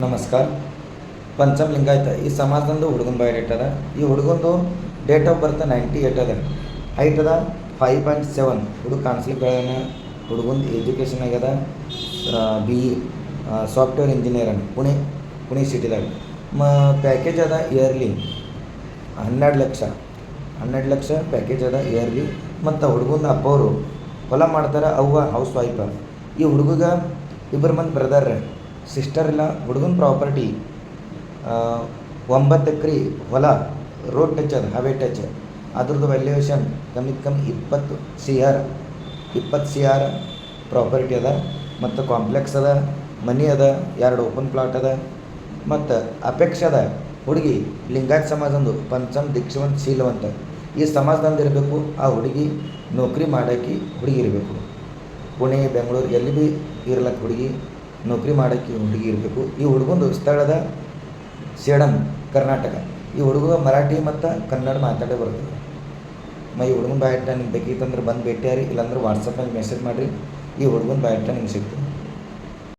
ನಮಸ್ಕಾರ. ಪಂಚಮ್ ಲಿಂಗಾಯತ ಈ ಸಮಾಜದಂದು ಹುಡುಗನ ಬಯೋಡೇಟ್ ಅದ. ಈ ಹುಡುಗಂದು ಡೇಟ್ ಆಫ್ ಬರ್ತ್ 98 ಅದ. ಹೈಟ್ ಅದ 5.7. ಹುಡುಗ ಕಾಣಿಸ್ಲಿಕ್ಕೆ ಹುಡುಗಂದು ಎಜುಕೇಷನ್ ಆಗ್ಯದ BE ಸಾಫ್ಟ್ವೇರ್ ಇಂಜಿನಿಯರ್ ಅನ್ನ ಪುಣೆ ಸಿಟಿದಾಗ. ಪ್ಯಾಕೇಜ್ ಅದ ಇಯರ್ಲಿ 12 ಲಕ್ಷ ಪ್ಯಾಕೇಜ್ ಅದ ಇಯರ್ಲಿ. ಮತ್ತು ಹುಡುಗಂದು ಅಪ್ಪವರು ಹೊಲ ಮಾಡ್ತಾರೆ, ಅವ್ವ ಹೌಸ್ ವೈಫ್. ಈ ಹುಡುಗ ಇಬ್ಬರು ಮಂದಿ ಬ್ರದರ್, ಸಿಸ್ಟರ್ ಇಲ್ಲ. ಹುಡುಗನ ಪ್ರಾಪರ್ಟಿ 9 ಎಕರೆ ಹೊಲ, ರೋಡ್ ಟಚ್ ಅದ, ಹೈವೇ ಟಚ್. ಅದ್ರದ್ದು ವ್ಯಾಲ್ಯೂಯೇಷನ್ ಕಮ್ಮಿ 20 CR ಪ್ರಾಪರ್ಟಿ ಅದ. ಮತ್ತು ಕಾಂಪ್ಲೆಕ್ಸ್ ಅದ, ಮನಿ ಅದ, 2 ಓಪನ್ ಪ್ಲಾಟ್ ಅದ. ಮತ್ತು ಅಪೇಕ್ಷೆ ಅದ ಹುಡುಗಿ ಲಿಂಗಾಯತ ಸಮಾಜಂದು ಪಂಚಮ್ ದೀಕ್ಷಾವಂತ ಶೀಲವಂತ ಈ ಸಮಾಜದಂದು ಇರಬೇಕು. ಆ ಹುಡುಗಿ ನೌಕರಿ ಮಾಡೋಕ್ಕೆ ಹುಡುಗಿ ಇರಬೇಕು. ಪುಣೆ, ಬೆಂಗಳೂರು ಎಲ್ಲಿ ಭೀ ಇರ್ಲಕ್ಕೆ ಹುಡುಗಿ ನೌಕರಿ ಮಾಡೋಕ್ಕೆ ಹುಡುಗಿ ಇರಬೇಕು. ಈ ಹುಡುಗಂದು ಸ್ಥಳದ ಸೇಡಂ, ಕರ್ನಾಟಕ. ಈ ಹುಡುಗ ಮರಾಠಿ ಮತ್ತು ಕನ್ನಡ ಮಾತಾಡೇ ಬರ್ತದೆ. ಈ ಹುಡುಗನ ಬಯೋಡೇಟ ನಿಮ್ಗೆ ಬೇಕಿತ್ತಂದ್ರೆ ಬಂದು ಭೇಟಿಯಾರಿ, ಇಲ್ಲಾಂದ್ರೆ ವಾಟ್ಸಪ್ನಲ್ಲಿ ಮೆಸೇಜ್ ಮಾಡಿರಿ. ಈ ಹುಡುಗನ ಬಯೋಡೇಟ ನಿಮ್ಗೆ ಸಿಗ್ತದೆ.